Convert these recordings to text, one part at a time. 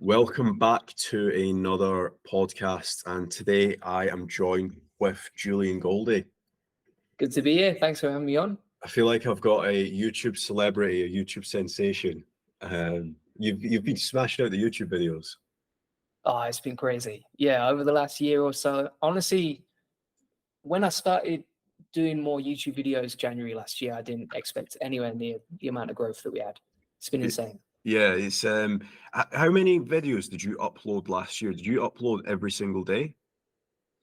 Welcome back to another podcast, and today I am joined with Julian Goldie. Good to be here. Thanks for having me on. I feel like I've got a YouTube celebrity, a YouTube sensation. You've been smashing out the YouTube videos. Oh, it's been crazy. Yeah, over the last year or so. Honestly, when I started doing more YouTube videos January last year, I didn't expect anywhere near the amount of growth that we had. It's been insane. Yeah, it's how many videos did you upload last year? Did you upload every single day?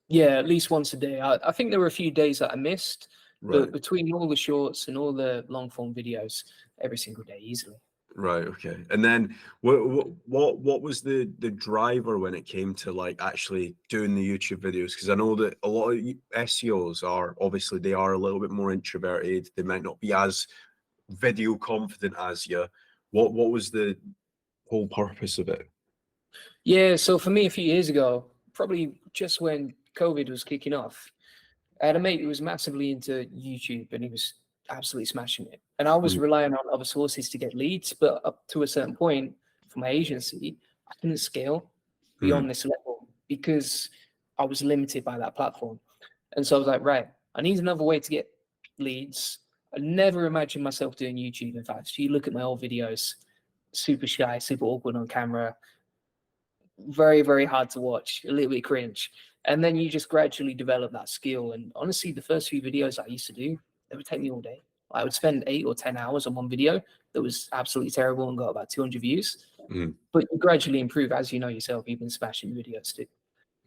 Yeah, at least once a day. I think there were a few days that I missed, Right. but between all the shorts and all the long form videos, every single day easily. Right. Okay. And then what was the driver when it came to like actually doing the YouTube videos? Because I know that a lot of SEOs are obviously they are a little bit more introverted. They might not be as video confident as you. What was the whole purpose of it? Yeah, so for me a few years ago, probably just when COVID was kicking off, I had a mate who was massively into YouTube and he was absolutely smashing it. And I was relying on other sources to get leads, but up to a certain point for my agency, I couldn't scale beyond this level because I was limited by that platform. And so I was like, right, I need another way to get leads. I never imagined myself doing YouTube. In fact, if you look at my old videos, super shy, super awkward on camera, very, very hard to watch, a little bit cringe. And then you just gradually develop that skill. And honestly, the first few videos I used to do, they would take me all day. I would spend 8 or 10 hours on one video that was absolutely terrible and got about 200 views. But you gradually improve, as you know yourself. You've been smashing videos too.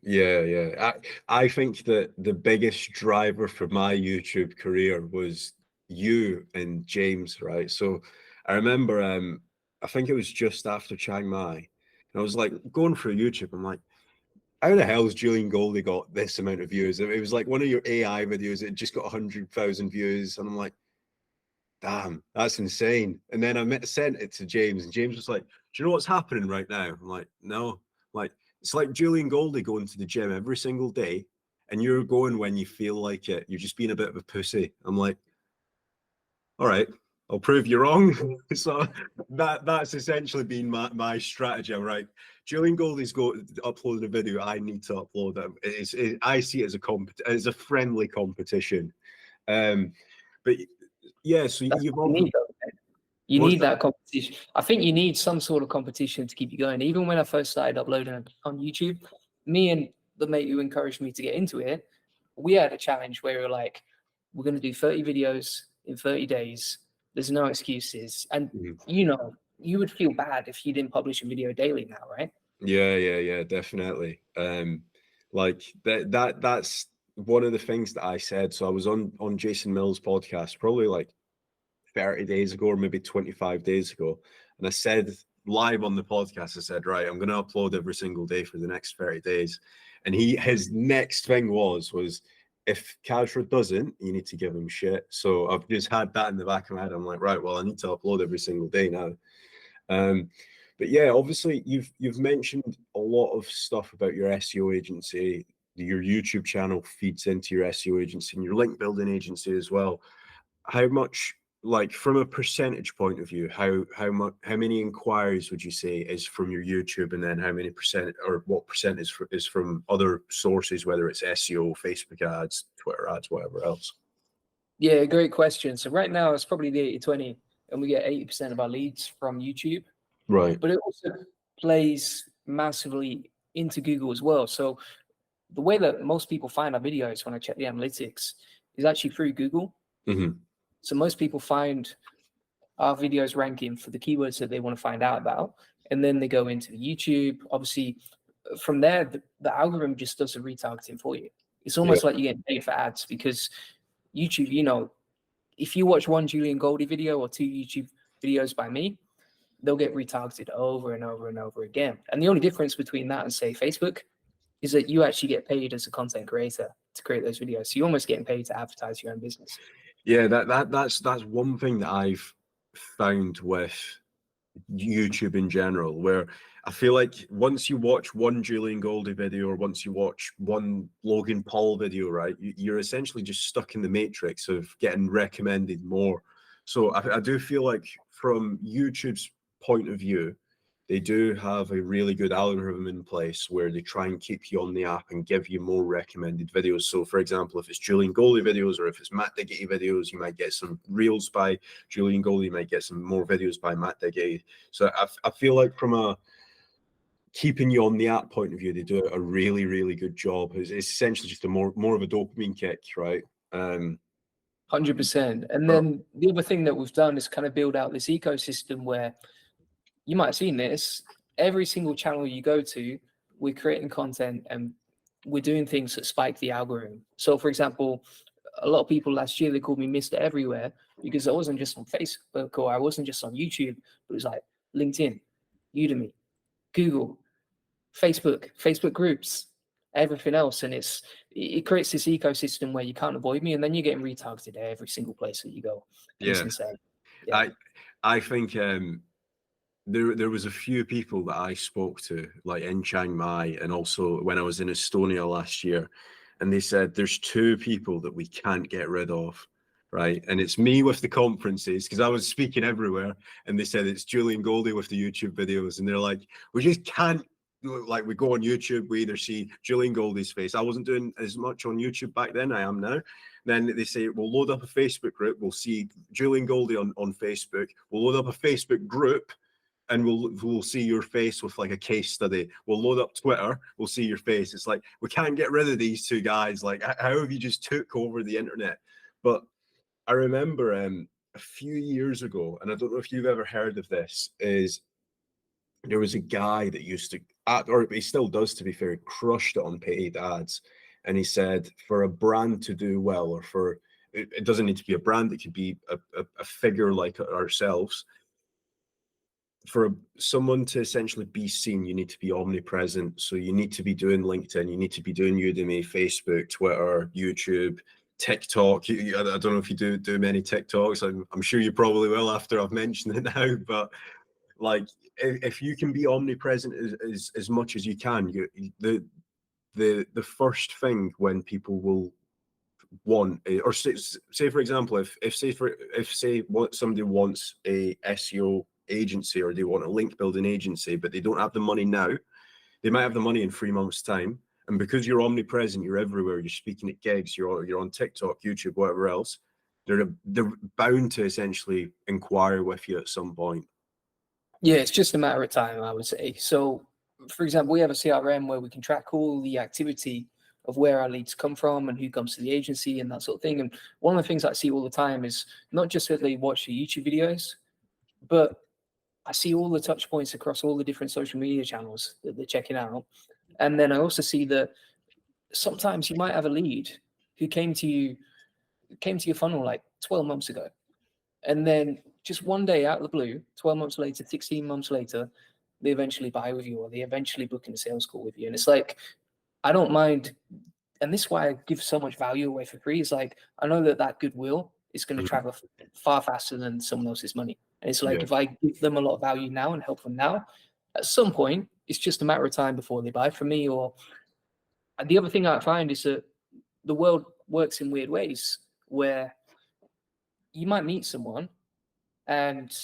Yeah. I think that the biggest driver for my YouTube career was you and James, right? So I remember, I think it was just after Chiang Mai, and I was like going through YouTube. I'm like, how the hell's Julian Goldie got this amount of views? It was like one of your AI videos. It just got 100,000 views, and I'm like, damn, that's insane. And then I sent it to James, and James was like, do you know what's happening right now? I'm like, no. I'm like, it's like Julian Goldie going to the gym every single day, and you're going when you feel like it. You're just being a bit of a pussy. I'm like, all right, I'll prove you wrong. So that's essentially been my strategy. I'm like, Julian Goldie's uploaded a video. I need to upload them. I see it as a friendly competition. But yeah, so you need that competition. I think you need some sort of competition to keep you going. Even when I first started uploading on YouTube, me and the mate who encouraged me to get into it, we had a challenge where we were like, we're going to do 30 videos in 30 days. There's no excuses. And, you know, you would feel bad if you didn't publish a video daily now, right? Yeah, definitely. Like that's one of the things that I said. So I was on Jason Mills' podcast probably like 30 days ago or maybe 25 days ago. And I said live on the podcast, I said, right, I'm going to upload every single day for the next 30 days. And his next thing was if Kajra doesn't, you need to give him shit. So I've just had that in the back of my head. I'm like, right, well, I need to upload every single day now. But yeah, obviously you've mentioned a lot of stuff about your SEO agency. Your YouTube channel feeds into your SEO agency and your link building agency as well. How much, like from a percentage point of view, how many inquiries would you say is from your YouTube, and then how many percent or what percent is from other sources, whether it's SEO, Facebook ads, Twitter ads, whatever else? Yeah, great question. So right now it's probably the 80-20, and we get 80% of our leads from YouTube. Right. But it also plays massively into Google as well. So the way that most people find our videos when I check the analytics is actually through Google. So most people find our videos ranking for the keywords that they want to find out about, and then they go into the YouTube. Obviously, from there, the algorithm just does the retargeting for you. It's almost like you're getting paid for ads, because YouTube, you know, if you watch one Julian Goldie video or 2 YouTube videos by me, they'll get retargeted over and over and over again. And the only difference between that and say Facebook is that you actually get paid as a content creator to create those videos. So you're almost getting paid to advertise your own business. Yeah, that's one thing that I've found with YouTube in general, where I feel like once you watch one Julian Goldie video or once you watch one Logan Paul video, right, you're essentially just stuck in the matrix of getting recommended more. So I do feel like from YouTube's point of view, they do have a really good algorithm in place where they try and keep you on the app and give you more recommended videos. So for example, if it's Julian Goldie videos or if it's Matt Diggity videos, you might get some reels by Julian Goldie, you might get some more videos by Matt Diggity. So I feel like from a keeping you on the app point of view, they do a really, really good job. It's essentially just a more of a dopamine kick, right? 100%. And then the other thing that we've done is kind of build out this ecosystem where you might have seen this. Every single channel you go to, we're creating content and we're doing things that spike the algorithm. So, for example, a lot of people last year, they called me Mr. Everywhere because I wasn't just on Facebook or I wasn't just on YouTube, but it was like LinkedIn, Udemy, Google, Facebook groups, everything else. And it creates this ecosystem where you can't avoid me. And then you're getting retargeted every single place that you go. And it's insane. Yeah. I think there was a few people that I spoke to, like in Chiang Mai and also when I was in Estonia last year, and they said there's two people that we can't get rid of, right? And it's me with the conferences, because I was speaking everywhere, and they said it's Julian Goldie with the YouTube videos, and they're like, we just can't, like, we go on YouTube, we either see Julian Goldie's face. I wasn't doing as much on YouTube back then, I am now. Then they say, we'll load up a Facebook group, we'll see Julian Goldie on Facebook, we'll load up a Facebook group, and we'll see your face with like a case study. We'll load up Twitter, we'll see your face. It's like, we can't get rid of these two guys. Like, how have you just took over the internet? But I remember a few years ago, and I don't know if you've ever heard of this, is there was a guy that used to, or he still does to be fair, crushed it on paid ads. And he said, for a brand to do well, or for, it doesn't need to be a brand, it could be a figure like ourselves, for someone to essentially be seen, you need to be omnipresent. So you need to be doing LinkedIn, you need to be doing Udemy, Facebook, Twitter, YouTube, TikTok. I don't know if you do many TikToks. I'm sure you probably will after I've mentioned it now. But like, if you can be omnipresent as much as you can, the first thing when people will want, or say for example, if somebody wants a SEO agency or they want a link building agency, but they don't have the money now, they might have the money in 3 months' time. And because you're omnipresent, you're everywhere, you're speaking at gigs, you're on TikTok, YouTube, whatever else, they're bound to essentially inquire with you at some point. Yeah, it's just a matter of time, I would say. So, for example, we have a CRM where we can track all the activity of where our leads come from and who comes to the agency and that sort of thing. And one of the things I see all the time is not just that they watch the YouTube videos, but I see all the touch points across all the different social media channels that they're checking out. And then I also see that sometimes you might have a lead who came to your funnel like 12 months ago. And then just one day out of the blue, 12 months later, 16 months later, they eventually buy with you or they eventually book in a sales call with you. And it's like, I don't mind. And this is why I give so much value away for free. Is like, I know that goodwill is going to travel far faster than someone else's money. And it's like, if I give them a lot of value now and help them now, at some point, it's just a matter of time before they buy from me. Or the other thing I find is that the world works in weird ways where you might meet someone and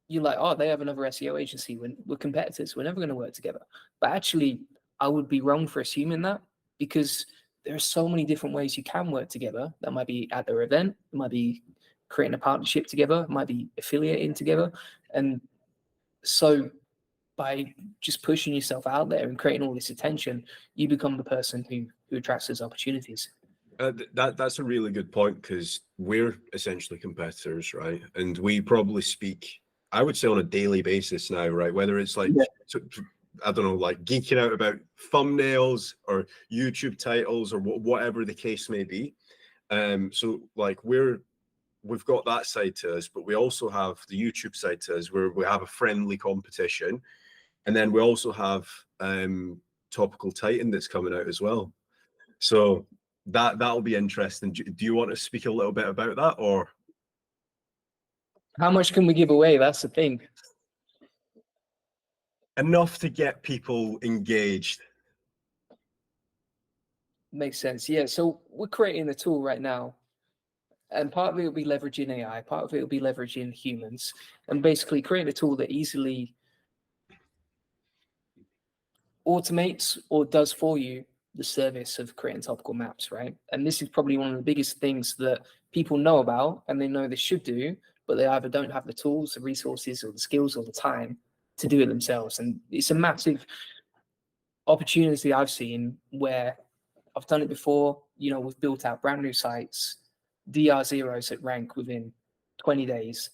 you're like, oh, they have another SEO agency. We're competitors. We're never going to work together. But actually, I would be wrong for assuming that, because there are so many different ways you can work together. That might be at their event. It might be creating a partnership together. It might be affiliating together. And so by just pushing yourself out there and creating all this attention, you become the person who attracts those opportunities. That's a really good point, because we're essentially competitors, right? And we probably speak, I would say, on a daily basis now, right? Whether it's like, I don't know, like geeking out about thumbnails or YouTube titles or whatever the case may be. So like we've got that side to us, but we also have the YouTube side to us where we have a friendly competition. And then we also have Topical Titan that's coming out as well. So that'll be interesting. Do you want to speak a little bit about that, or how much can we give away? That's the thing. Enough to get people engaged. Makes sense. Yeah. So we're creating a tool right now, and part of it will be leveraging AI, part of it will be leveraging humans, and basically creating a tool that easily automates or does for you the service of creating topical maps, right? And this is probably one of the biggest things that people know about and they know they should do, but they either don't have the tools, the resources, or the skills, or the time to do it themselves. And it's a massive opportunity I've seen where I've done it before. We've built out brand new sites, DR zeros that rank within 20 days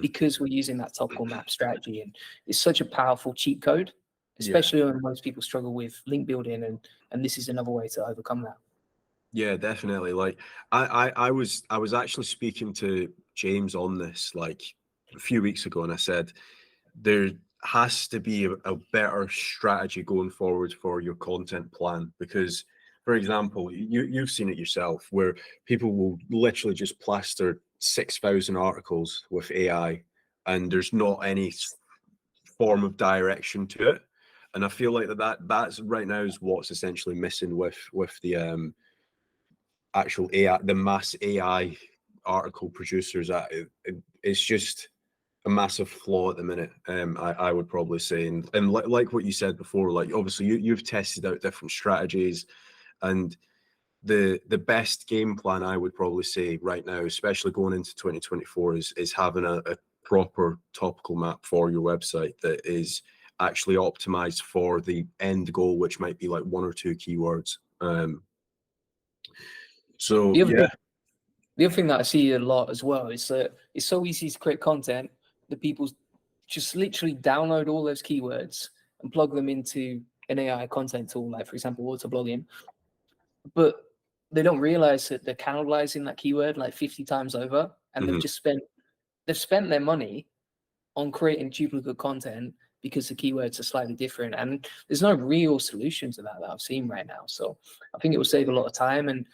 because we're using that topical map strategy. And it's such a powerful cheat code, especially when most people struggle with link building, and this is another way to overcome that. Yeah, definitely. Like I was actually speaking to James on this like a few weeks ago, and I said there has to be a better strategy going forward for your content plan, because, for example, you've seen it yourself where people will literally just plaster 6,000 articles with AI and there's not any form of direction to it. And I feel like that's right now is what's essentially missing with the actual AI, the mass AI article producers. It's just a massive flaw at the minute. I would probably say, and like what you said before, like obviously you've tested out different strategies, and the best game plan I would probably say right now, especially going into 2024, is having a proper topical map for your website that is actually optimized for the end goal, which might be like one or two keywords. So yeah. The other thing that I see a lot as well is that it's so easy to create content that people just literally download all those keywords and plug them into an AI content tool, like, for example, auto blogging. But they don't realize that they're cannibalizing that keyword like 50 times over, and they've spent their money on creating duplicate content because the keywords are slightly different. And there's no real solution to that I've seen right now. So I think it will save a lot of time, and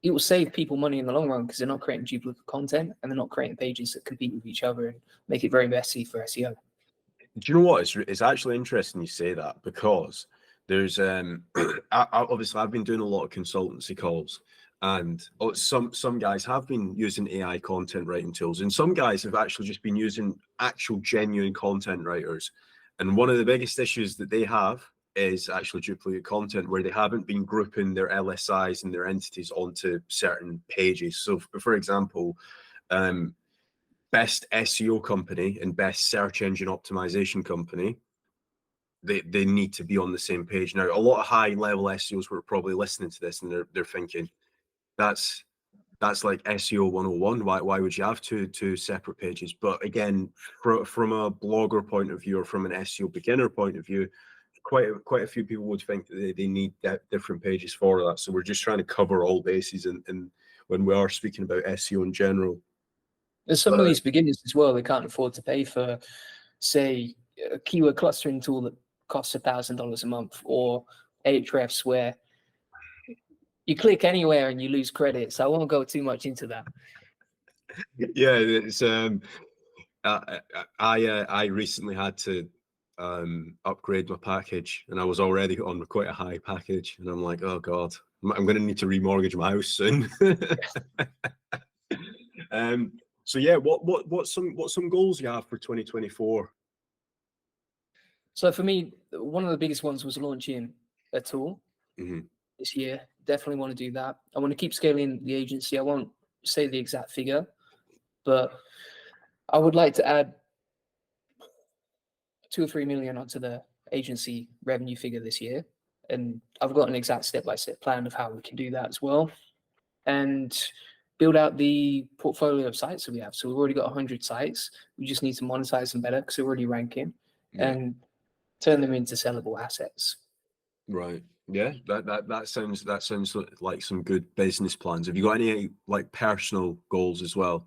it will save people money in the long run because they're not creating duplicate content and they're not creating pages that compete with each other and make it very messy for SEO. Do you know what? It's actually interesting you say that, because there's obviously I've been doing a lot of consultancy calls, and some guys have been using AI content writing tools, and some guys have actually just been using actual genuine content writers. And one of the biggest issues that they have is actually duplicate content, where they haven't been grouping their LSIs and their entities onto certain pages. So for example, best SEO company and best search engine optimization company, they need to be on the same page. Now, a lot of high level SEOs were probably listening to this and they're thinking, that's like SEO 101. Why would you have two separate pages? But again, from a blogger point of view, or from an SEO beginner point of view, quite a few people would think that they need different pages for that. So we're just trying to cover all bases, and when we are speaking about SEO in general. There's some of these beginners as well, they can't afford to pay for, say, a keyword clustering tool that costs $1,000 a month, or Ahrefs where you click anywhere and you lose credit. So I won't go too much into that. Yeah, it's I recently had to upgrade my package, and I was already on quite a high package, and I'm like, oh god, I'm going to need to remortgage my house soon. So yeah, what's some goals you have for 2024? So for me, one of the biggest ones was launching a tool this year. Definitely want to do that. I want to keep scaling the agency. I won't say the exact figure, but I would like to add 2 or 3 million onto the agency revenue figure this year. And I've got an exact step-by-step plan of how we can do that as well. And build out the portfolio of sites that we have. So we've already got 100 sites. We just need to monetize them better because they're already ranking, and turn them into sellable assets. Right. Yeah. That sounds like some good business plans. Have you got any like personal goals as well?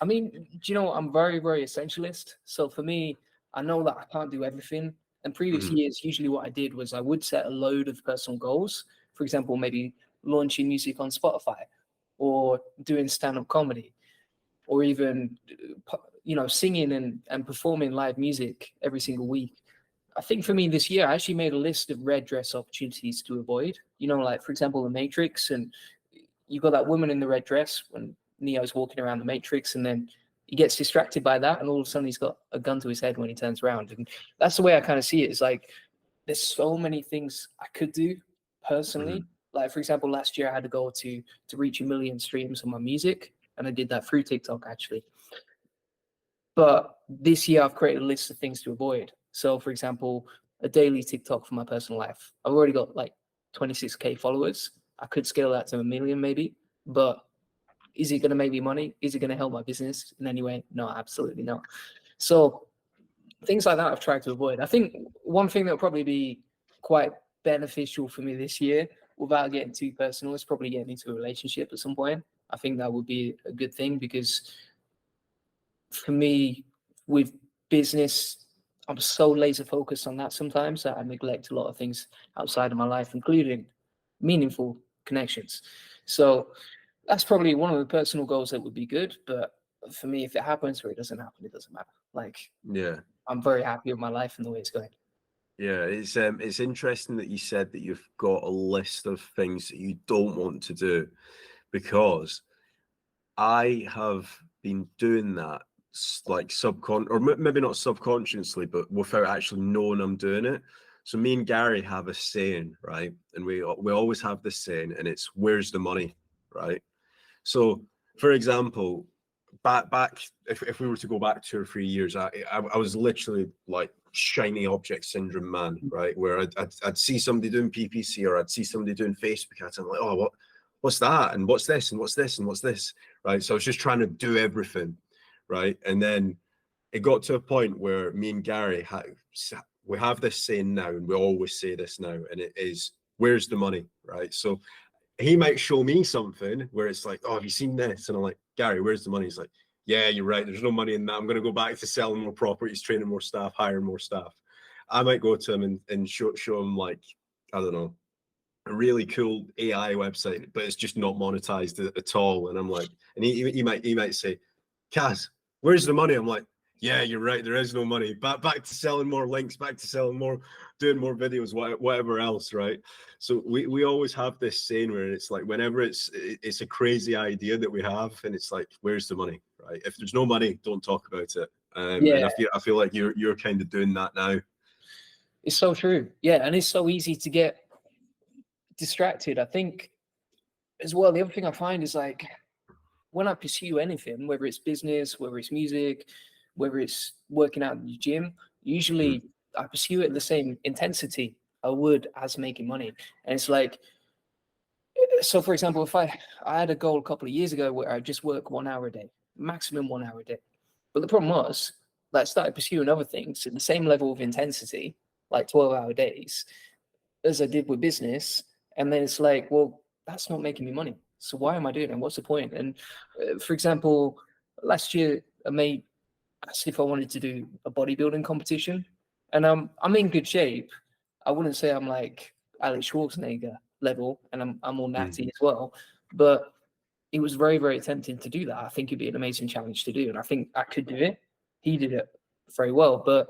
I mean, do you know, I'm very, very essentialist. So for me, I know that I can't do everything. And previous years, usually what I did was I would set a load of personal goals. For example, maybe launching music on Spotify, or doing stand-up comedy, or even, singing and performing live music every single week. I think for me this year, I actually made a list of red dress opportunities to avoid. Like, for example, The Matrix, and you got that woman in the red dress when Neo's walking around the Matrix, and then he gets distracted by that, and all of a sudden he's got a gun to his head when he turns around. And that's the way I kind of see it. It's like, there's so many things I could do personally. Like, for example, last year I had a goal to reach 1 million streams on my music, and I did that through TikTok actually. But this year I've created a list of things to avoid. So, for example, a daily TikTok for my personal life. I've already got like 26K followers. I could scale that to 1 million maybe, but is it going to make me money? Is it going to help my business in any way? No, absolutely not. So things like that I've tried to avoid. I think one thing that will probably be quite beneficial for me this year, without getting too personal, is probably getting into a relationship at some point. I think that would be a good thing, because for me, with business, I'm so laser focused on that sometimes that I neglect a lot of things outside of my life, including meaningful connections. So that's probably one of the personal goals that would be good. But for me, if it happens or it doesn't happen, it doesn't matter. Like, Yeah. I'm very happy with my life and the way it's going. Yeah, it's interesting that you said that you've got a list of things that you don't want to do, because I have been doing that like maybe not subconsciously, but without actually knowing I'm doing it. So me and Gary have a saying, right? And we always have this saying, and it's, where's the money, right? So, for example, back if we were to go back 2 or 3 years, I was literally like shiny object syndrome man, right? Where I'd see somebody doing PPC, or I'd see somebody doing Facebook ads, and I'm like, oh, what's that, and what's this, and what's this, and what's this, right? So I was just trying to do everything, right? And then it got to a point where me and Gary we have this saying now, and we always say this now, and it is, where's the money, right? So he might show me something where it's like, oh, have you seen this? And I'm like, Gary, where's the money? He's like, yeah, you're right, there's no money in that. I'm going to go back to selling more properties, training more staff, hiring more staff. I might go to him and show him, like, I don't know, a really cool AI website, but it's just not monetized at all. And I'm like, and he might say, Kaz, where's the money? I'm like, yeah, you're right, there is no money. Back to selling more links, back to selling more, doing more videos, whatever else, right? So we always have this saying where it's like, whenever it's a crazy idea that we have, and it's like, where's the money, right? If there's no money, don't talk about it. Yeah. And I feel like you're kind of doing that now. It's so true. Yeah, and it's so easy to get distracted. I think as well, the other thing I find is, like, when I pursue anything, whether it's business, whether it's music, whether it's working out in the gym, usually I pursue it at the same intensity I would as making money. And it's like, so for example, if I had a goal a couple of years ago where I just work 1 hour a day, maximum 1 hour a day. But the problem was that I started pursuing other things at the same level of intensity, like 12-hour days, as I did with business. And then it's like, well, that's not making me money. So why am I doing it? What's the point? And for example, last year, a mate asked if I wanted to do a bodybuilding competition, and I'm in good shape. I wouldn't say I'm like Alex Schwarzenegger level, and I'm all natty as well, but it was very, very tempting to do that. I think it'd be an amazing challenge to do, and I think I could do it. He did it very well, but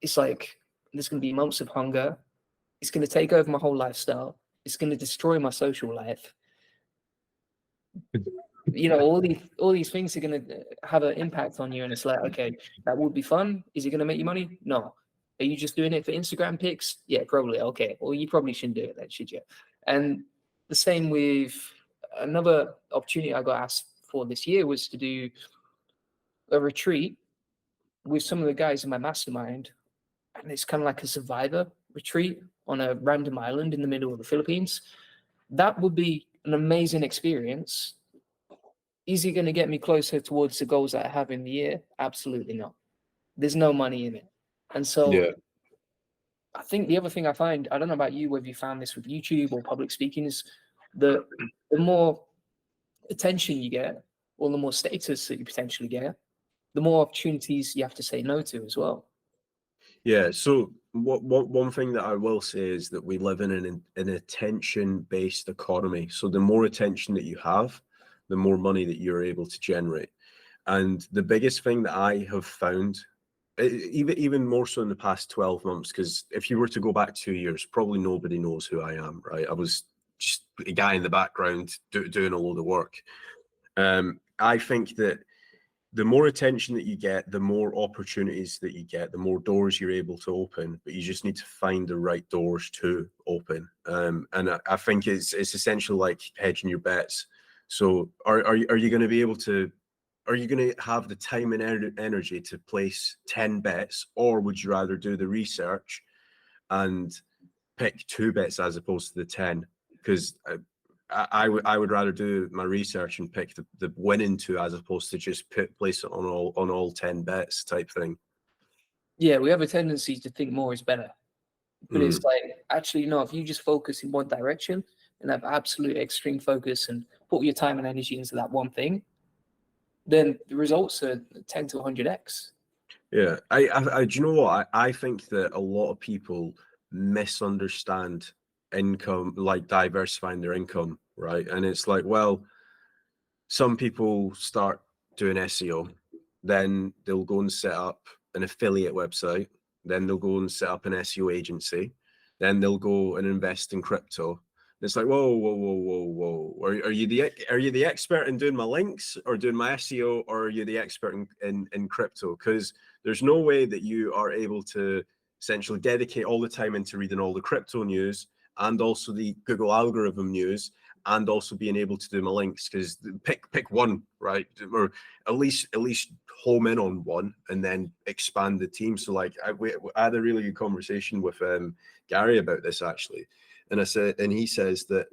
it's like, there's going to be months of hunger. It's going to take over my whole lifestyle. It's going to destroy my social life. You know, all these things are going to have an impact on you, and it's like, okay, that would be fun. Is it going to make you money? No. Are you just doing it for Instagram pics? Yeah, probably. Okay, well, you probably shouldn't do it then, should you? And the same with another opportunity I got asked for this year was to do a retreat with some of the guys in my mastermind, and it's kind of like a survivor retreat on a random island in the middle of the Philippines. That would be an amazing experience. Is it going to get me closer towards the goals that I have in the year? Absolutely not. There's no money in it. And so Yeah. I think the other thing I find, I don't know about you, whether you found this with YouTube or public speaking, is the more attention you get, or the more status that you potentially get, the more opportunities you have to say no to as well. Yeah. So one thing that I will say is that we live in an attention-based economy. So the more attention that you have, the more money that you're able to generate. And the biggest thing that I have found, even more so in the past 12 months, because if you were to go back 2 years, probably nobody knows who I am, right? I was just a guy in the background doing a load of work. I think that the more attention that you get, the more opportunities that you get, the more doors you're able to open, but you just need to find the right doors to open. And I think it's essentially like hedging your bets. So are you going to be able to, are you going to have the time and energy to place 10 bets, or would you rather do the research and pick 2 bets as opposed to the 10? Because I would rather do my research and pick the winning 2 as opposed to just place it on all 10 bets type thing. Yeah, we have a tendency to think more is better, but it's like, actually, no, if you just focus in one direction and have absolute extreme focus and put your time and energy into that one thing, then the results are 10 to 100x. Yeah, I do you know what? I think that a lot of people misunderstand income, like diversifying their income, right? And it's like, well, some people start doing SEO, then they'll go and set up an affiliate website, then they'll go and set up an SEO agency, then they'll go and invest in crypto. It's like, whoa. Are you the expert in doing my links or doing my SEO, or are you the expert in crypto? Because there's no way that you are able to essentially dedicate all the time into reading all the crypto news and also the Google algorithm news and also being able to do my links. Because pick one, right? Or at least home in on one and then expand the team. So like I had a really good conversation with Gary about this actually. And I said, and he says that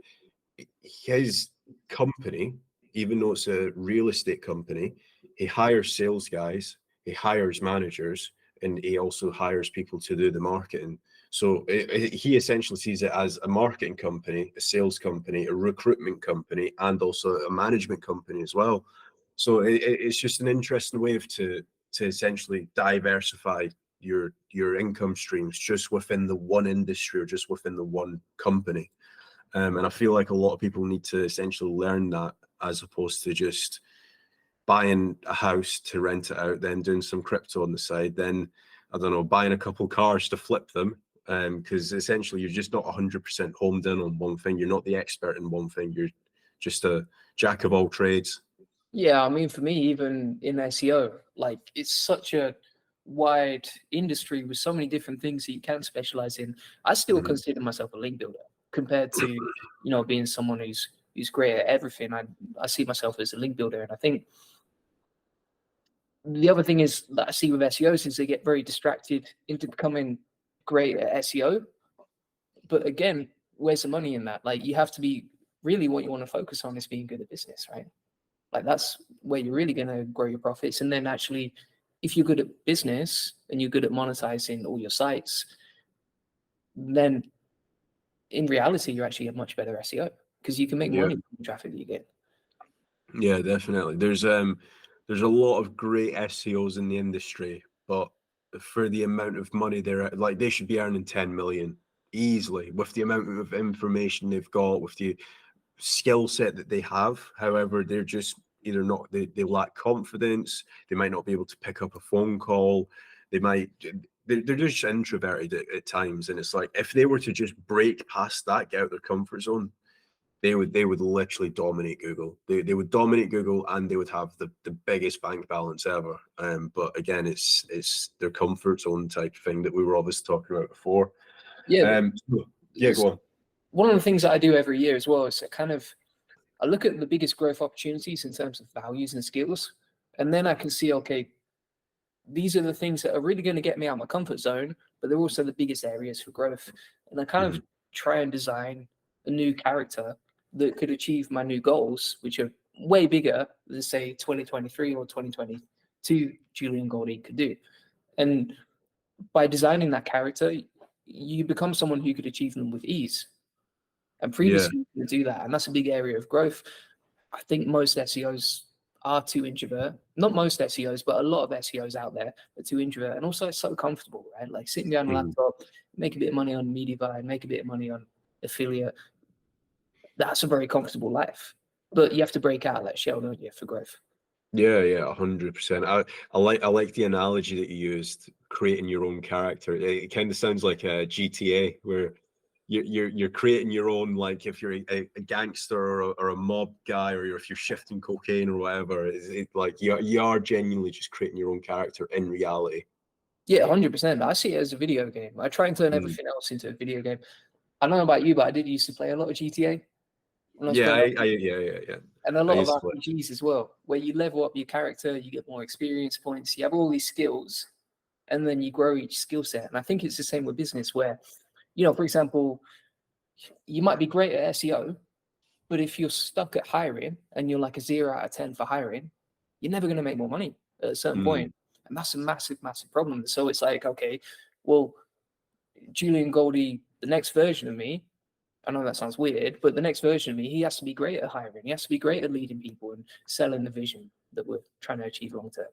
his company, even though it's a real estate company, he hires sales guys, he hires managers, and he also hires people to do the marketing. So he essentially sees it as a marketing company, a sales company, a recruitment company, and also a management company as well. So it's just an interesting way to essentially diversify your income streams just within the one industry or just within the one company. And I feel like a lot of people need to essentially learn that, as opposed to just buying a house to rent it out, then doing some crypto on the side, then I don't know, buying a couple cars to flip them. Because essentially you're just not 100% homed in on one thing. You're not the expert in one thing. You're just a jack of all trades. Yeah, I mean, for me, even in SEO, like it's such a wide industry with so many different things that you can specialize in. I still consider myself a link builder compared to, being someone who's great at everything. I see myself as a link builder. And I think the other thing is that I see with SEOs is they get very distracted into becoming great at SEO. But again, where's the money in that? Like, you have to be really, what you want to focus on is being good at business, right? Like, that's where you're really going to grow your profits. And then actually, if you're good at business and you're good at monetizing all your sites, then in reality, you're actually a much better SEO because you can make money from the traffic that you get. Yeah, definitely. There's a lot of great SEOs in the industry, but for the amount of money they should be earning 10 million easily with the amount of information they've got, with the skill set that they have. However, they're just either not, they lack confidence. They might not be able to pick up a phone call. They're just introverted at times. And it's like, if they were to just break past that, get out their comfort zone, they would literally dominate Google. They would dominate Google, and they would have the biggest bank balance ever. But again, it's their comfort zone type thing that we were obviously talking about before. Yeah. Go on. One of the things that I do every year as well is I look at the biggest growth opportunities in terms of values and skills, and then I can see, okay, these are the things that are really going to get me out of my comfort zone, but they're also the biggest areas for growth. And I kind of try and design a new character that could achieve my new goals, which are way bigger than, say, 2023 or 2022 Julian Goldie could do. And by designing that character, you become someone who could achieve them with ease. And previously you couldn't do that. And that's a big area of growth. I think most SEOs are too introvert. Not most SEOs, but a lot of SEOs out there are too introvert. And also it's so comfortable, right? Like sitting down on a laptop, make a bit of money on media buy, make a bit of money on affiliate. That's a very comfortable life. But you have to break out of that shell, don't you, for growth? Yeah, 100%. I like the analogy that you used, creating your own character. It kind of sounds like a GTA, where you're creating your own, like if you're a gangster or a mob guy, or if you're shifting cocaine or whatever, like you are genuinely just creating your own character in reality. Yeah, 100%. I see it as a video game. I try and turn everything else into a video game. I don't know about you, but I did used to play a lot of GTA. Yeah, yeah. And a I lot of used to RPGs as well, where you level up your character, you get more experience points, you have all these skills, and then you grow each skill set. And I think it's the same with business, where, you know, for example, you might be great at SEO, but if you're stuck at hiring and you're like a 0 out of 10 for hiring, you're never going to make more money at a certain point. And that's a massive, massive problem. So it's like, okay, well, Julian Goldie, the next version of me, I know that sounds weird, but the next version of me, he has to be great at hiring. He has to be great at leading people and selling the vision that we're trying to achieve long term.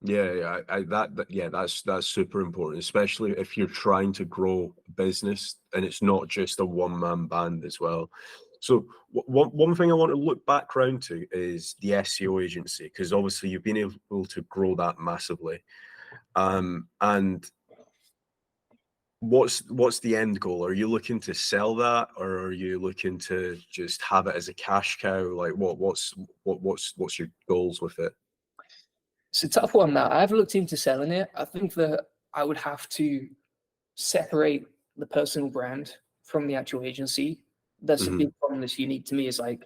Yeah, that's super important, especially if you're trying to grow a business and it's not just a one-man band as well. So one thing I want to look back around to is the SEO agency, because obviously you've been able to grow that massively. And what's the end goal? Are you looking to sell that, or are you looking to just have it as a cash cow? Like what's your goals with it? It's a tough one now. I've looked into selling it. I think that I would have to separate the personal brand from the actual agency. That's a big problem that's unique to me, is like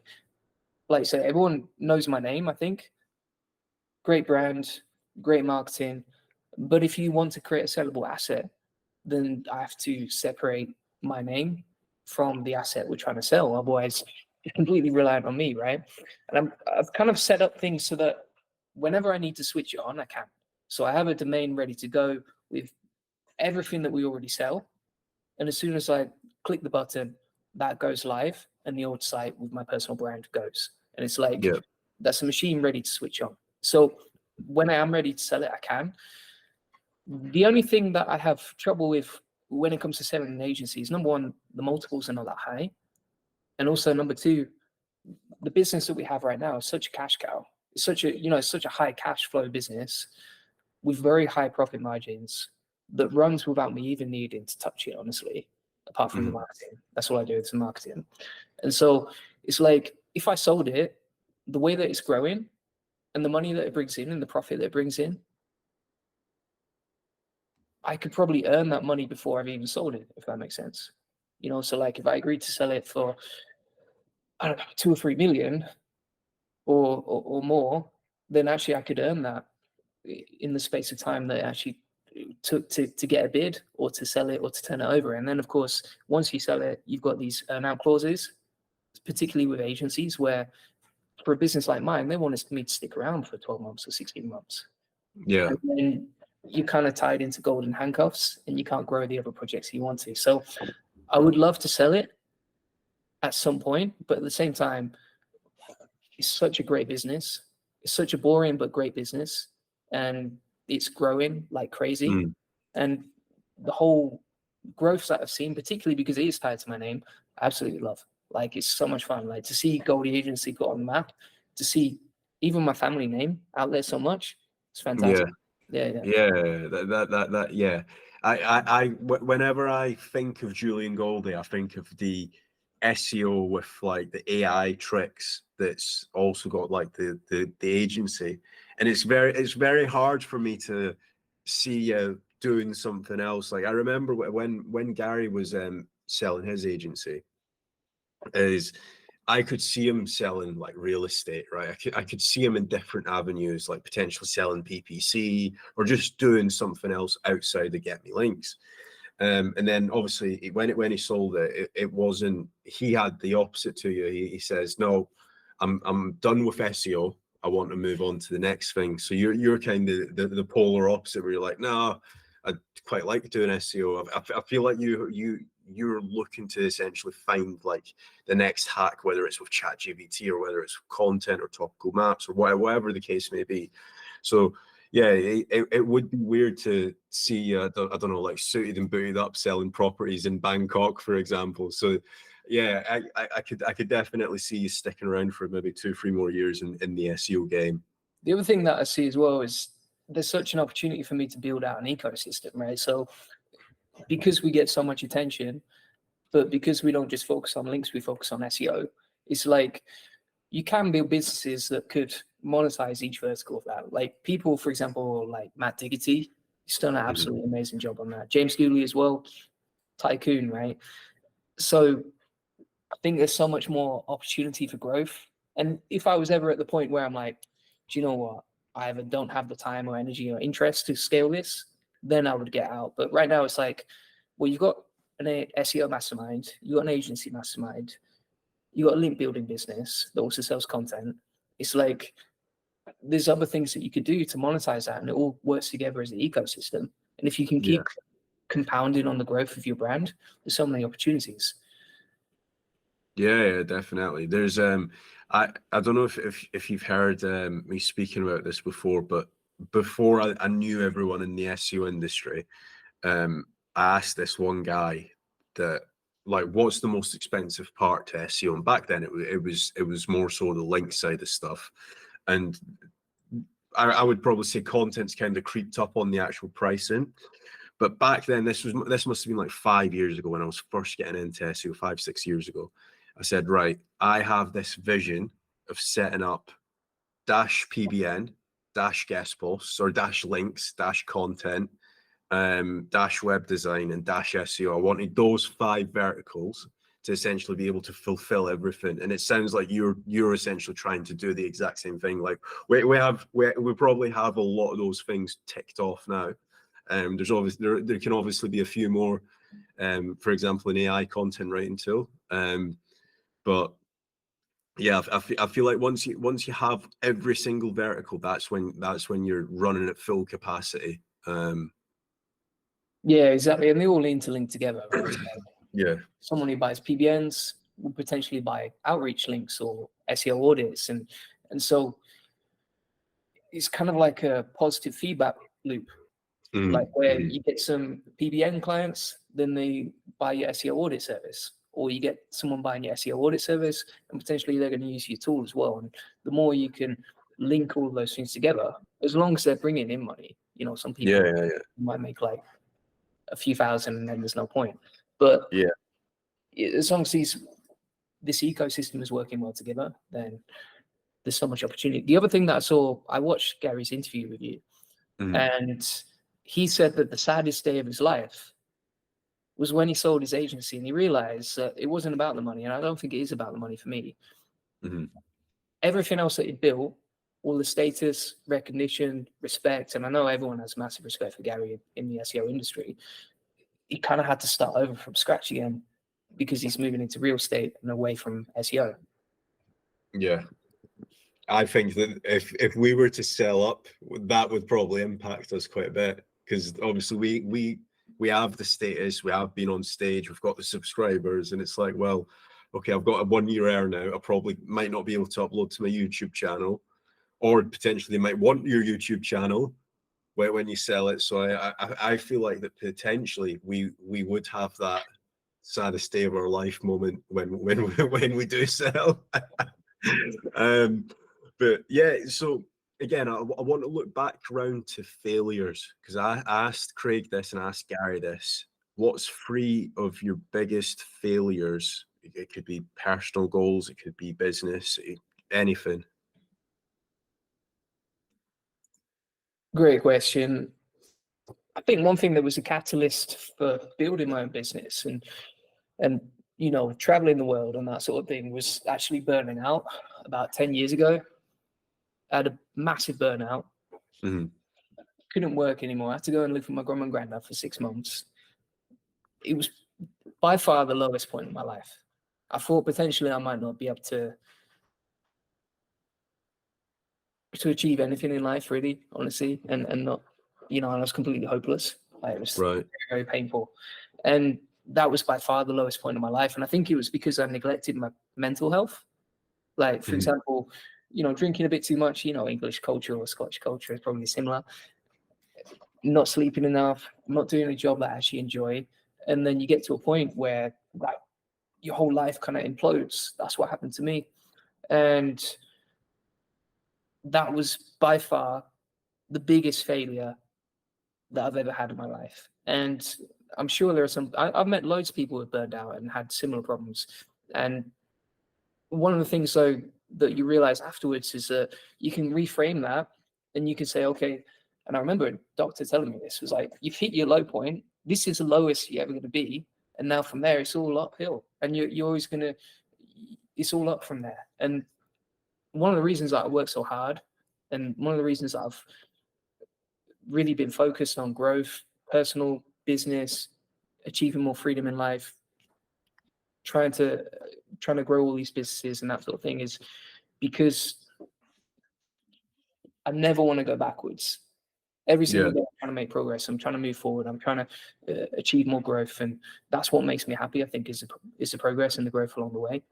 I say, everyone knows my name, I think. Great brand, great marketing. But if you want to create a sellable asset, then I have to separate my name from the asset we're trying to sell. Otherwise, it's completely reliant on me, right? And I've kind of set up things so that whenever I need to switch it on, I can. So I have a domain ready to go with everything that we already sell. And as soon as I click the button, that goes live, and the old site with my personal brand goes. And it's like, that's a machine ready to switch on. So when I am ready to sell it, I can. The only thing that I have trouble with when it comes to selling an agency is, number one, the multiples are not that high. And also, number two, the business that we have right now is such a cash cow. It's such a high cash flow business with very high profit margins that runs without me even needing to touch it, honestly, apart from the marketing. That's all I do, is the marketing. And so it's like, if I sold it, the way that it's growing and the money that it brings in and the profit that it brings in, I could probably earn that money before I've even sold it, if that makes sense. You know, so like if I agreed to sell it for, I don't know, 2 or 3 million or more, then actually I could earn that in the space of time that it actually took to get a bid or to sell it or to turn it over. And then, of course, once you sell it, you've got these earn-out clauses, particularly with agencies, where for a business like mine, they want me to stick around for 12 months or 16 months. Yeah. And then you're kind of tied into golden handcuffs and you can't grow the other projects you want to. So I would love to sell it at some point, but at the same time, it's such a great business. It's such a boring but great business, and it's growing like crazy. And the whole growth that I've seen, particularly because it is tied to my name, I absolutely love. Like, it's so much fun. Like, to see Goldie Agency put on the map, to see even my family name out there so much, it's fantastic. Yeah. Whenever I think of Julian Goldie, I think of the SEO with like the AI tricks that's also got like the agency, and it's very hard for me to see doing something else. Like, I remember when Gary was selling his agency, is I could see him selling like real estate, right? I could see him in different avenues, like potentially selling PPC or just doing something else outside the Get Me Links. And then obviously when he sold it, it wasn't, he had the opposite to you. He says, no, I'm done with SEO. I want to move on to the next thing. So you're kind of the polar opposite, where you're like, no, I quite like doing SEO. I feel like you're looking to essentially find like the next hack, whether it's with ChatGPT or whether it's content or topical maps or whatever the case may be. So yeah, it would be weird to see I don't know, like suited and booted up selling properties in Bangkok, for example. So yeah, I could definitely see you sticking around for maybe 2-3 more years in the SEO game. The other thing that I see as well is there's such an opportunity for me to build out an ecosystem, right? So because we get so much attention, But because we don't just focus on links, we focus on SEO. It's like you can build businesses that could monetize each vertical of that. Like people, for example, like Matt Diggity, he's done an absolutely amazing job on that. James Gooley as well, tycoon, right? So I think there's so much more opportunity for growth. And if I was ever at the point where I'm like, do you know what? I either don't have the time or energy or interest to scale this, then I would get out. But right now it's like, well, you've got an SEO mastermind, you've got an agency mastermind, you got a link building business that also sells content. It's like there's other things that you could do to monetize that, and it all works together as an ecosystem. And if you can keep compounding on the growth of your brand, there's so many opportunities. Yeah, definitely. There's I don't know if you've heard me speaking about this before, but before I knew everyone in the SEO industry, I asked this one guy that, like, what's the most expensive part to SEO? And back then it was more so the link side of stuff. And I would probably say content's kind of creeped up on the actual pricing. But back then, this must have been like 5 years ago when I was first getting into SEO, 5-6 years ago. I said, right, I have this vision of setting up dash PBN, dash guest posts, or dash links, dash content, dash web design, and dash SEO. I wanted those 5 verticals to essentially be able to fulfill everything. And it sounds like you're essentially trying to do the exact same thing. Like we probably have a lot of those things ticked off now. There's obviously there can obviously be a few more, for example, an AI content writing tool. But yeah, I feel like once you have every single vertical, that's when you're running at full capacity. Yeah, exactly. And they all interlink together, right? Yeah. Someone who buys PBNs will potentially buy outreach links or SEO audits. And so it's kind of like a positive feedback loop. Like where you get some PBN clients, then they buy your SEO audit service, or you get someone buying your SEO audit service, and potentially they're going to use your tool as well. And the more you can link all of those things together, as long as they're bringing in money, you know, some people might make like a few thousand, and then there's no point. But as long as this ecosystem is working well together, then there's so much opportunity. The other thing that I watched Gary's interview with you, and he said that the saddest day of his life was when he sold his agency and he realized that it wasn't about the money. And I don't think it is about the money for me. Everything else that he built, all the status, recognition, respect, and I know everyone has massive respect for Gary in the SEO industry, he kind of had to start over from scratch again because he's moving into real estate and away from SEO. Yeah. I think that if we were to sell up, that would probably impact us quite a bit, because obviously we have the status, we have been on stage, we've got the subscribers, and it's like, well, okay, I've got a 1 year earn now. I probably might not be able to upload to my YouTube channel, or potentially they might want your YouTube channel when you sell it. So I feel like that potentially we would have that saddest day of our life moment when we do sell. But yeah, so again, I want to look back around to failures, because I asked Craig this and I asked Gary this. What's 3 of your biggest failures? It could be personal goals, it could be business, anything. Great question. I think one thing that was a catalyst for building my own business and you know, traveling the world and that sort of thing was actually burning out about 10 years ago. I had a massive burnout. Couldn't work anymore. I had to go and live with my grandma and granddad for 6 months. It was by far the lowest point in my life. I thought potentially I might not be able to achieve anything in life, really, honestly, and not, you know, I was completely hopeless. Like, it was very, very painful. And that was by far the lowest point in my life. And I think it was because I neglected my mental health. Like, for example, you know, drinking a bit too much, you know, English culture or Scottish culture is probably similar. Not sleeping enough, not doing a job that I actually enjoy. And then you get to a point where like your whole life kind of implodes. That's what happened to me. And that was by far the biggest failure that I've ever had in my life. And I'm sure there are some, I've met loads of people who have burned out and had similar problems. And one of the things though that you realize afterwards is that you can reframe that and you can say, okay, and I remember a doctor telling me this, was like, you've hit your low point. This is the lowest you're ever going to be. And now from there, it's all uphill. And you're always going to, it's all up from there. And one of the reasons that I work so hard, and one of the reasons that I've really been focused on growth, personal, business, achieving more freedom in life, trying to grow all these businesses and that sort of thing, is because I never want to go backwards. Every single day, I'm trying to make progress. I'm trying to move forward. I'm trying to achieve more growth, and that's what makes me happy. I think is the progress and the growth along the way.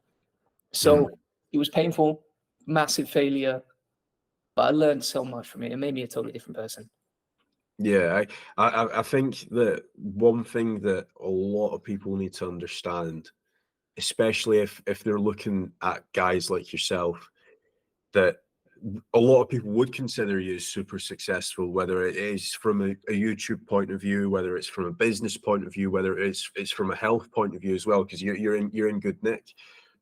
So it was painful, massive failure, but I learned so much from it. It made me a totally different person. Yeah, I think that one thing that a lot of people need to understand, especially if they're looking at guys like yourself, that a lot of people would consider you as super successful, whether it is from a YouTube point of view, whether it's from a business point of view, whether it's from a health point of view as well, because you're in good nick.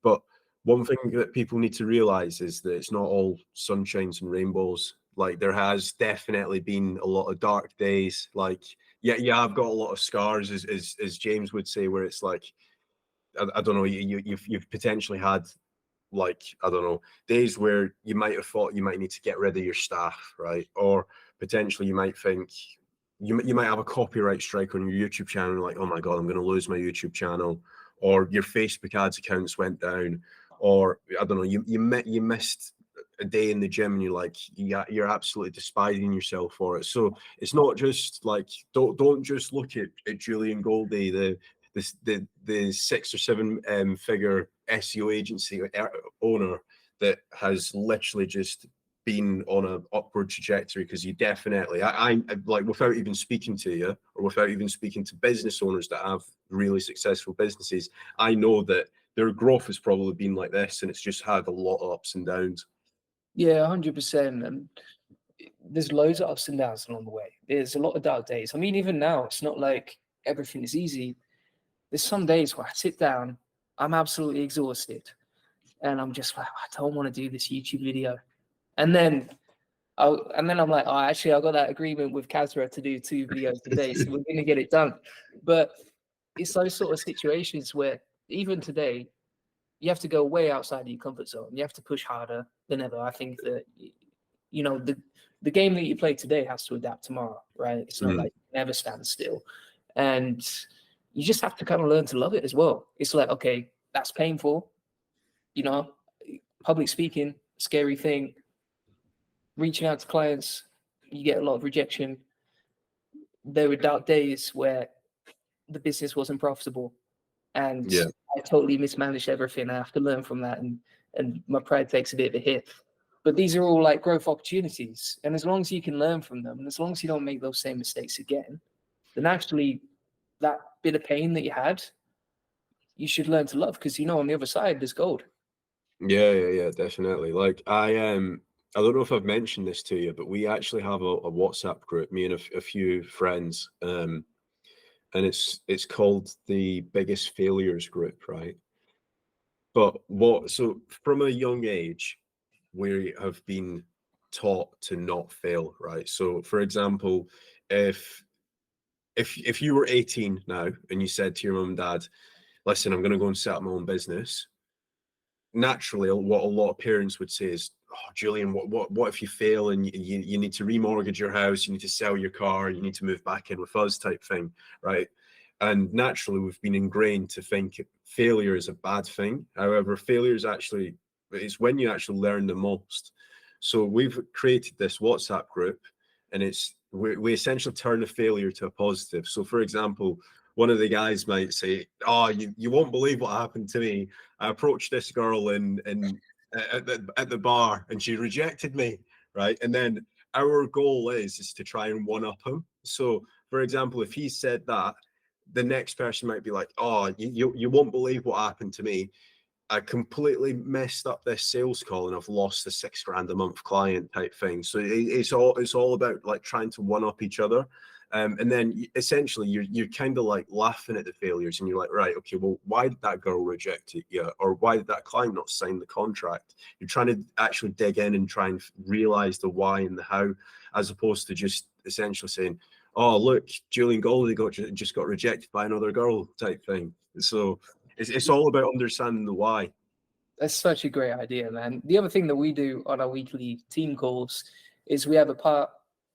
But one thing that people need to realize is that it's not all sunshines and rainbows. Like, there has definitely been a lot of dark days. Like, yeah, I've got a lot of scars, as James would say, where it's like, I don't know, you've potentially had, like, I don't know, days where you might have thought you might need to get rid of your staff, right? Or potentially you might think you might have a copyright strike on your YouTube channel, like, oh my God, I'm going to lose my YouTube channel. Or your Facebook ads accounts went down. Or I don't know, you missed a day in the gym and you're like, you're absolutely despising yourself for it. So it's not just like, don't just look at Julian Goldie, the 6 or 7 figure SEO agency owner that has literally just been on an upward trajectory, because you definitely, I like, without even speaking to you, or without even speaking to business owners that have really successful businesses, I know that their growth has probably been like this, and it's just had a lot of ups and downs. Yeah, 100%. And there's loads of ups and downs along the way. There's a lot of dark days. I mean, even now, it's not like everything is easy. There's some days where I sit down, I'm absolutely exhausted, and I'm just like, I don't want to do this YouTube video. And then I'm like, oh, actually, I got that agreement with Kazra to do 2 videos today, so we're going to get it done. But it's those sort of situations where even today, you have to go way outside of your comfort zone. You have to push harder than ever. I think that, you know, the game that you play today has to adapt tomorrow, right? It's not like you never stand still. And you just have to kind of learn to love it as well. It's like, okay, that's painful. You know, public speaking, scary thing. Reaching out to clients, you get a lot of rejection. There were dark days where the business wasn't profitable, and I totally mismanaged everything. I have to learn from that, and my pride takes a bit of a hit. But these are all like growth opportunities, and as long as you can learn from them, and as long as you don't make those same mistakes again, then actually that bit of pain that you had, you should learn to love, because, you know, on the other side there's gold. Yeah, definitely. Like, I don't know if I've mentioned this to you, but we actually have a WhatsApp group, me and a few friends, and it's called the Biggest Failures group, right? But so from a young age, we have been taught to not fail, right? So, for example, if you were 18 now and you said to your mum and dad, listen, I'm going to go and set up my own business, naturally, what a lot of parents would say is, oh, Julian, what if you fail and you need to remortgage your house, you need to sell your car, you need to move back in with us, type thing, right? And naturally, we've been ingrained to think failure is a bad thing. However, failure is actually, it's when you actually learn the most. So we've created this WhatsApp group, and we essentially turn a failure to a positive. So, for example, one of the guys might say, oh, you won't believe what happened to me. I approached this girl at the bar, and she rejected me, right? And then our goal is to try and one up him. So, for example, if he said that, the next person might be like, oh, you won't believe what happened to me. I completely messed up this sales call and I've lost a $6,000 a month client, type thing. So it's all about like trying to one up each other. And then essentially you're kind of like laughing at the failures, and you're like, right, okay, well, why did that girl reject you? Or why did that client not sign the contract? You're trying to actually dig in and try and realize the why and the how, as opposed to just essentially saying, oh, look, Julian Goldie just got rejected by another girl type thing. So it's all about understanding the why. That's such a great idea, man. The other thing that we do on our weekly team calls is we have a part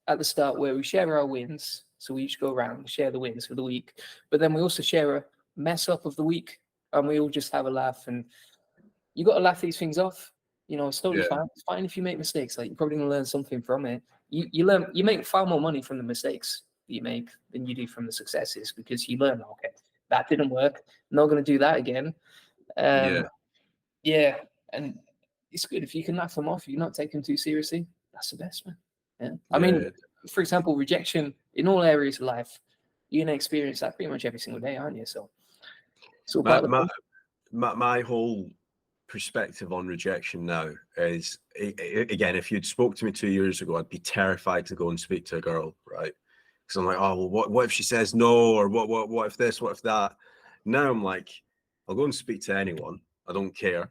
at the start where we share our wins. So we each go around and share the wins for the week. But then we also share a mess up of the week, and we all just have a laugh. And you got to laugh these things off. You know, it's totally fine. It's fine if you make mistakes. Like, you're probably going to learn something from it. You make far more money from the mistakes that you make than you do from the successes, because you learn, okay, that didn't work. I'm not going to do that again. Yeah, and it's good if you can laugh them off. You're not taking them too seriously. That's the best, man. Yeah. I mean, for example, rejection in all areas of life, you're gonna experience that pretty much every single day, aren't you? So, my whole perspective on rejection now is, again, if you'd spoke to me 2 years ago, I'd be terrified to go and speak to a girl, right? Because I'm like, oh, well, what if she says no, or what if this, what if that? Now I'm like, I'll go and speak to anyone. I don't care.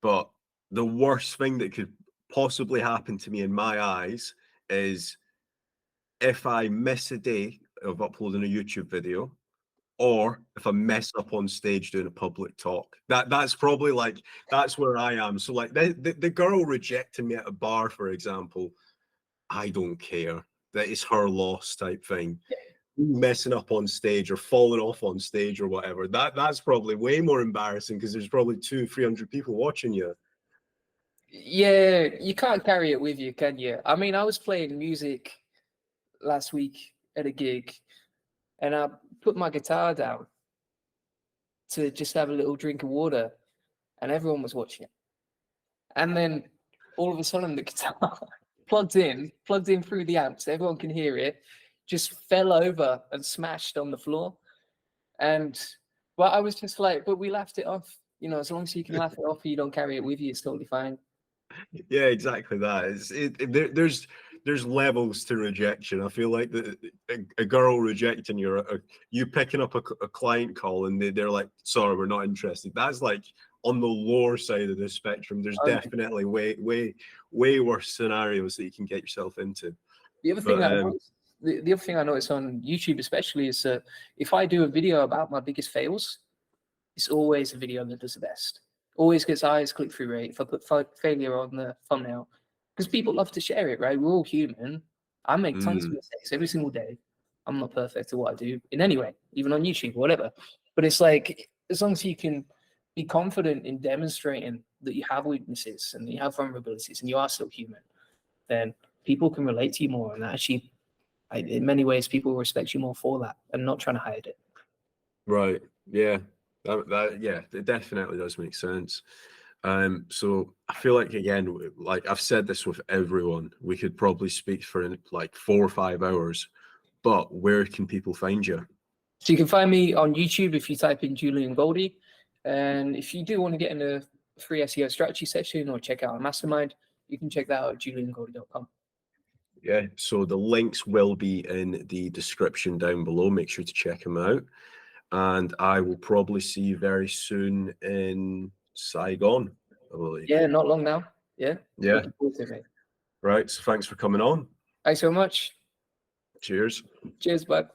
But the worst thing that could possibly happen to me in my eyes is if I miss a day of uploading a YouTube video, or if I mess up on stage doing a public talk. That's probably like, that's where I am. So like the girl rejecting me at a bar, for example, I don't care. That is her loss type thing. Messing up on stage or falling off on stage or whatever, that's probably way more embarrassing, because there's probably 200-300 people watching you. Yeah, you can't carry it with you, can you? I mean, I was playing music last week at a gig, and I put my guitar down to just have a little drink of water, and everyone was watching it. And then all of a sudden, the guitar plugged in through the amps, everyone can hear it, just fell over and smashed on the floor. And well, I was just like, but we laughed it off. You know, as long as you can laugh it off, you don't carry it with you, it's totally fine. Yeah, exactly that. There's levels to rejection. I feel like a girl rejecting you picking up a client call and they're like, sorry, we're not interested. That's like on the lower side of the spectrum. There's definitely way worse scenarios that you can get yourself into. The other thing I noticed on YouTube especially is if I do a video about my biggest fails, it's always a video that does the best. Always gets highest click-through rate if I put failure on the thumbnail, because people love to share it, right? We're all human. I make tons of mistakes every single day. I'm not perfect at what I do in any way, even on YouTube or whatever. But it's like, as long as you can be confident in demonstrating that you have weaknesses and that you have vulnerabilities and you are still human, then people can relate to you more. And actually, in many ways, people respect you more for that and not trying to hide it. Right. Yeah. Yeah, it definitely does make sense. So I feel like, again, like I've said this with everyone, we could probably speak for like 4 or 5 hours, but where can people find you? So you can find me on YouTube if you type in Julian Goldie. And if you do want to get in a free SEO strategy session or check out a mastermind, you can check that out at juliangoldie.com. Yeah, so the links will be in the description down below. Make sure to check them out. And I will probably see you very soon in Saigon, I believe. Yeah, not long now. Yeah. Yeah. Looking forward to it. Right. So thanks for coming on. Thanks so much. Cheers. Cheers, bud.